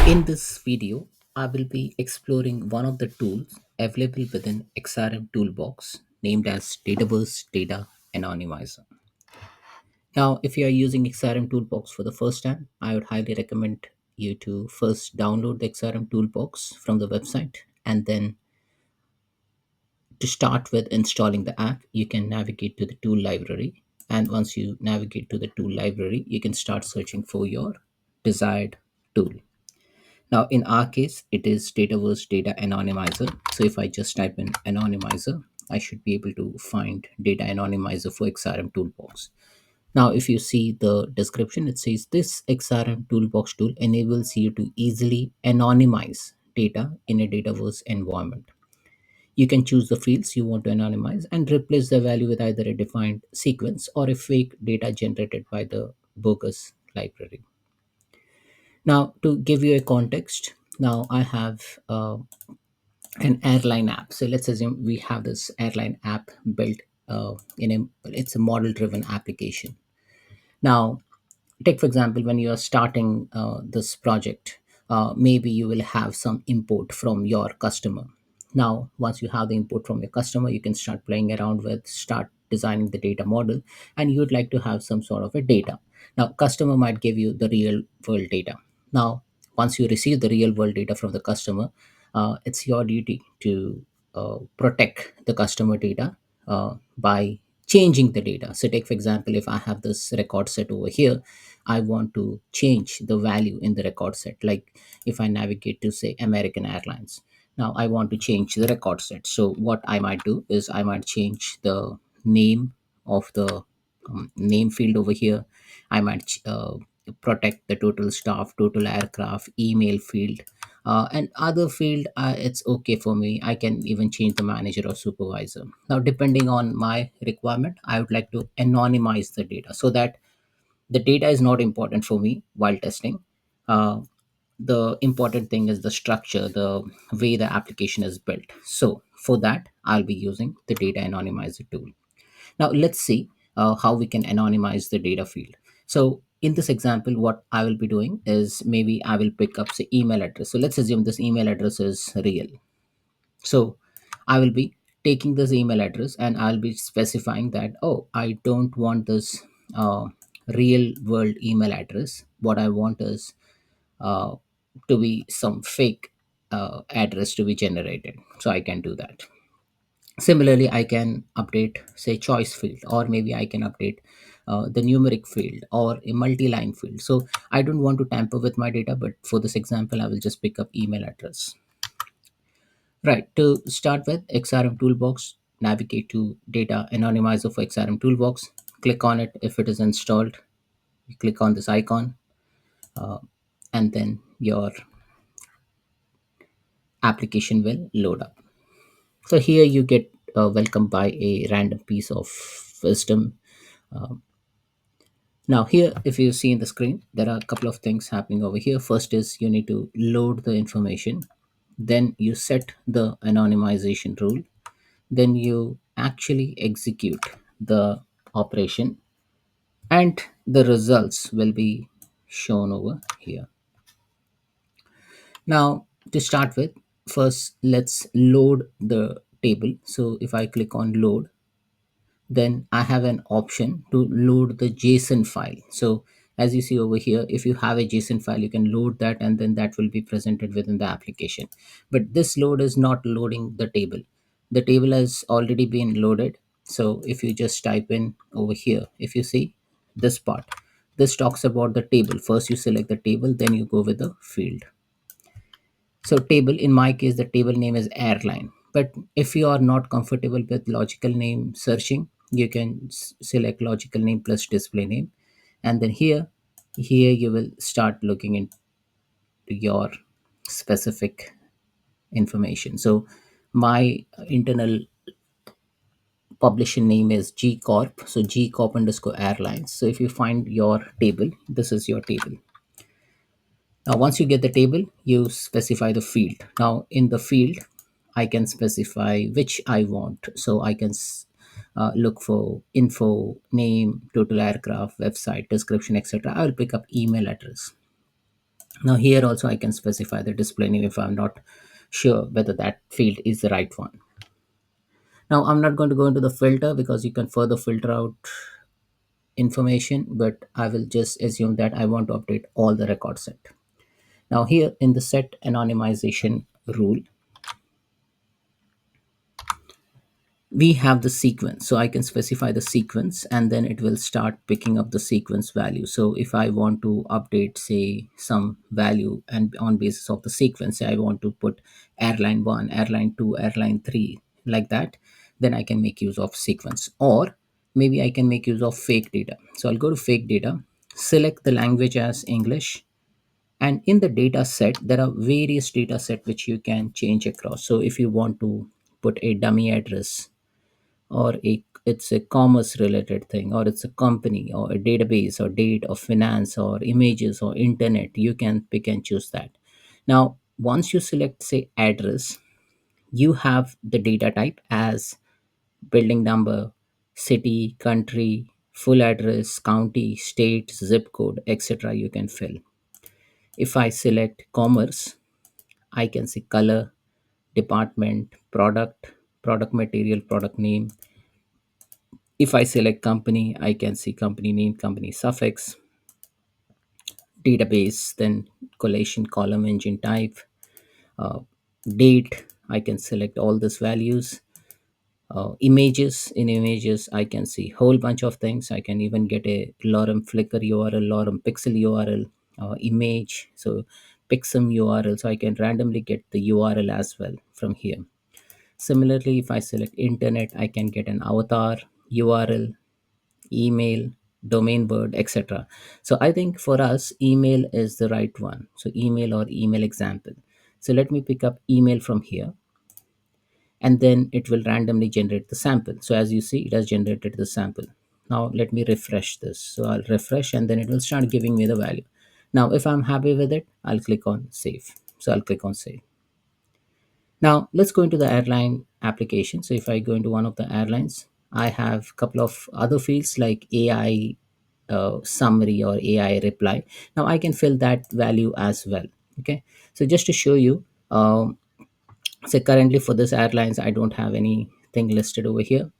In this video, I will be exploring one of the tools available within XRM toolbox named as Dataverse Data Anonymizer. Now, if you are using XRM toolbox for the first time, I would highly recommend you to first download the XRM toolbox from the website, and then to start with installing the app, you can navigate to the tool library. And once you navigate to the tool library, you can start searching for your desired tool. Now, in our case, it is Dataverse Data Anonymizer. So if I just type in Anonymizer, I should be able to find Data Anonymizer for XRM Toolbox. Now, if you see the description, it says this XRM Toolbox tool enables you to easily anonymize data in a Dataverse environment. You can choose the fields you want to anonymize and replace the value with either a defined sequence or a fake data generated by the bogus library. Now, to give you a context, now I have an airline app. So let's assume we have this airline app built in a it's a model driven application. Now, take for example, when you are starting this project, maybe you will have some input from your customer. Now once you have the input from your customer, you can start playing around with, start designing the data model, and you would like to have some sort of a data. Now customer might give you the real world data. Now once you receive the real world data from the customer, it's your duty to protect the customer data by changing the data. So take for example, if I have this record set over here, I want to change the value in the record set. Like if I navigate to say American Airlines, now I want to change the record set. So what I might do is I might change the name of the name field over here. I might protect the total staff, total aircraft, email field, and other field. It's okay for me. I can even change the manager or supervisor. Now depending on my requirement, I would like to anonymize the data so that the data is not important for me while testing. The important thing is the structure, the way the application is built. So for that, I'll be using the data anonymizer tool. Now let's see how we can anonymize the data field. So in this example, what I will be doing is maybe I will pick up the email address. So let's assume this email address is real. So I will be taking this email address and I'll be specifying that, oh, I don't want this real world email address. What I want is uh, to be some fake address to be generated. So I can do that. Similarly, I can update, say, choice field, or maybe I can update the numeric field or a multi-line field. So I don't want to tamper with my data, but for this example, I will just pick up email address. Right, to start with XRM Toolbox, navigate to Data Anonymizer for XRM Toolbox. Click on it. If it is installed, you click on this icon, and then your application will load up. So here you get welcomed by a random piece of wisdom. Now here, if you see in the screen, there are a couple of things happening over here. First is you need to load the information. Then you set the anonymization rule. Then you actually execute the operation, and the results will be shown over here. Now to start with, first let's load the table. So if I click on load, then I have an option to load the JSON file. So as you see over here, if you have a JSON file, you can load that and then that will be presented within the application. But this load is not loading the table. The table has already been loaded. So if you just type in over here, if you see this part, this talks about the table. First you select the table, then you go with the field. So table, in my case, the table name is airline. But if you are not comfortable with logical name searching, you can select logical name plus display name. And then here you will start looking into your specific information. So my internal publisher name is G Corp. So G Corp underscore airlines. So if you find your table, this is your table. Now, once you get the table, you specify the field. Now, in the field, I can specify which I want. So I can look for info, name, total aircraft, website, description, etc. I will pick up email address. Now here also I can specify the display name if I'm not sure whether that field is the right one. Now I'm not going to go into the filter because you can further filter out information, but I will just assume that I want to update all the record set. Now here in the set anonymization rule, we have the sequence, so I can specify the sequence and then it will start picking up the sequence value. So if I want to update say some value and on basis of the sequence, say I want to put airline 1, airline 2, airline 3, like that, then I can make use of sequence. Or maybe I can make use of fake data. So I'll go to fake data, select the language as English, and in the data set there are various data set which you can change across. So if you want to put a dummy address, or it's a commerce related thing, or it's a company or a database or date or finance or images or internet, you can pick and choose that. Now once you select say address, you have the data type as building number, city, country, full address, county, state, zip code, etc. You can fill. If I select commerce, I can see color, department, product, product material, product name. If I select company, I can see company name, company suffix, database, then collation, column, engine type, uh, date. I can select all these values. Images, in images, I can see whole bunch of things. I can even get a lorem flickr URL, lorem pixel URL, image. So pixum URL. So I can randomly get the URL as well from here. Similarly, if I select internet, I can get an avatar, URL, email, domain word, etc. So I think for us email is the right one, so email or email example. So let me pick up email from here, and then it will randomly generate the sample. So as you see, it has generated the sample. Now let me refresh this. So I'll refresh and then it will start giving me the value. Now if I'm happy with it, I'll click on save. So I'll click on save. Now let's go into the airline application. So if I go into one of the airlines, I have a couple of other fields like AI summary or AI reply. Now I can fill that value as well. Okay. So just to show you, say currently for this airlines, I don't have anything listed over here.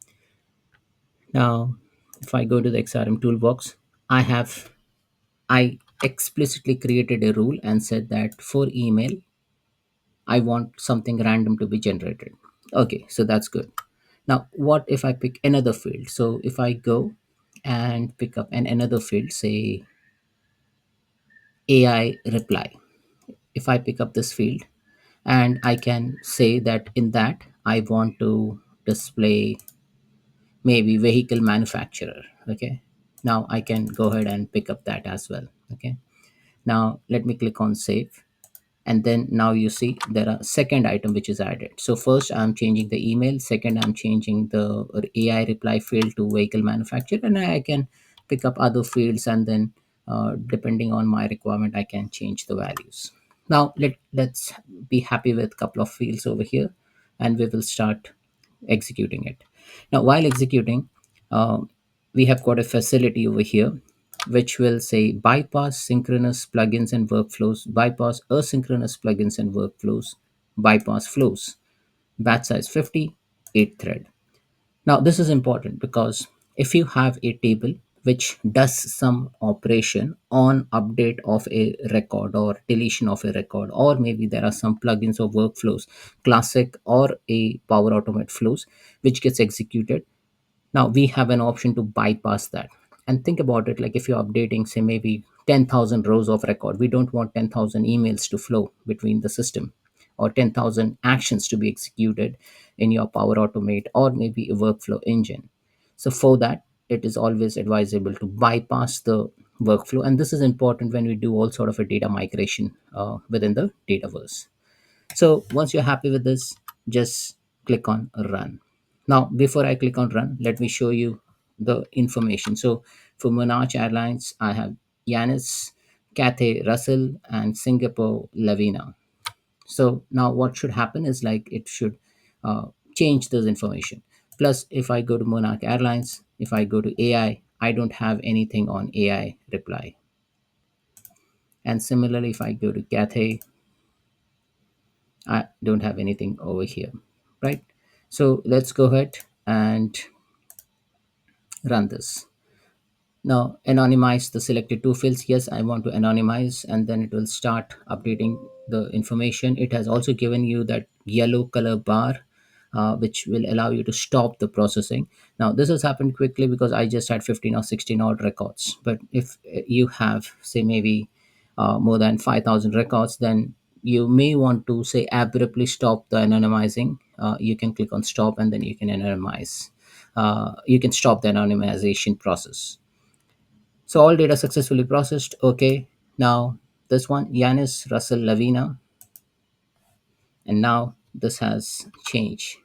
Now, if I go to the XRM toolbox, I explicitly created a rule and said that for email, I want something random to be generated. Okay, so that's good. Now, what if I pick another field? So if I go and pick up another field, say AI reply. If I pick up this field and I can say that in that I want to display maybe vehicle manufacturer. Okay. Now I can go ahead and pick up that as well. Okay. Now let me click on save, and then now you see there are second item which is added. So first I'm changing the email, second I'm changing the AI reply field to vehicle manufacturer, and I can pick up other fields, and then depending on my requirement I can change the values. Now let's be happy with a couple of fields over here, and we will start executing it. Now while executing, we have got a facility over here which will say bypass synchronous plugins and workflows, bypass asynchronous plugins and workflows, bypass flows, batch size 50, 8 thread. Now this is important because if you have a table which does some operation on update of a record or deletion of a record, or maybe there are some plugins or workflows, classic or a power automate flows, which gets executed, now we have an option to bypass that. And think about it, like if you're updating say maybe 10,000 rows of record, we don't want 10,000 emails to flow between the system, or 10,000 actions to be executed in your power automate or maybe a workflow engine. So for that, it is always advisable to bypass the workflow, and this is important when we do all sort of a data migration within the Dataverse. So once you're happy with this, just click on run. Now, before I click on run, let me show you the information. So for Monarch Airlines, I have Yanis, Cathay Russell, and Singapore Lavina. So now what should happen is like it should change this information. Plus, if I go to Monarch Airlines, if I go to AI, I don't have anything on AI reply. And similarly, if I go to Cathay, I don't have anything over here, right? So let's go ahead and run this. Now, anonymize the selected two fields. Yes, I want to anonymize, and then it will start updating the information. It has also given you that yellow color bar, which will allow you to stop the processing. Now, this has happened quickly because I just had 15 or 16 odd records. But if you have, say, maybe more than 5,000 records, then you may want to, say, abruptly stop the anonymizing. You can click on stop, and then you can anonymize. You can stop the anonymization process. So all data successfully processed. Okay. Now this one, Yanis Russell Lavina, and now this has changed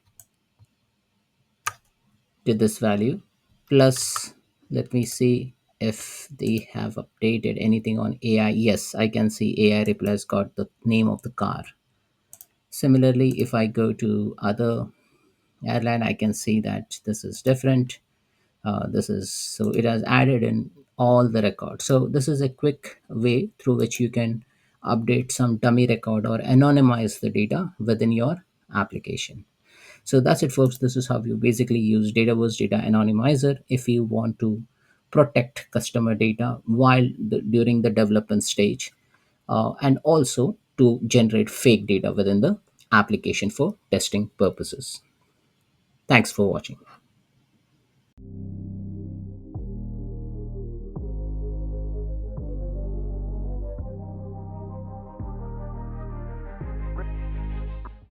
to this value. Plus, let me see if they have updated anything on AI. Yes, I can see AI replies got the name of the car. Similarly, if I go to other airline, I can see that this is different. This is so it has added in all the records. So this is a quick way through which you can update some dummy record or anonymize the data within your application. So that's it, folks. This is how you basically use Dataverse Data Anonymizer if you want to protect customer data during the development stage, and also to generate fake data within the application for testing purposes. Thanks for watching.